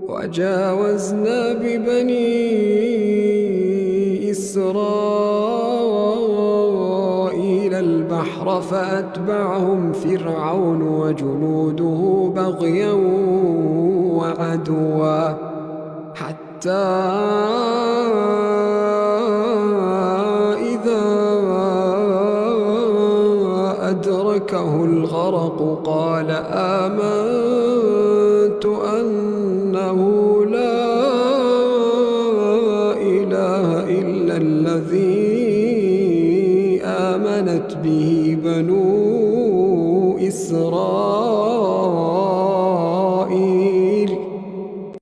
وجاوزنا ببني إسرائيل البحر فأتبعهم فرعون وجنوده بغيا وعدوا حتى إذا أدركه الغرق قال آمنت أنه لا إله إلا الذي آمنت به بنو إسرائيل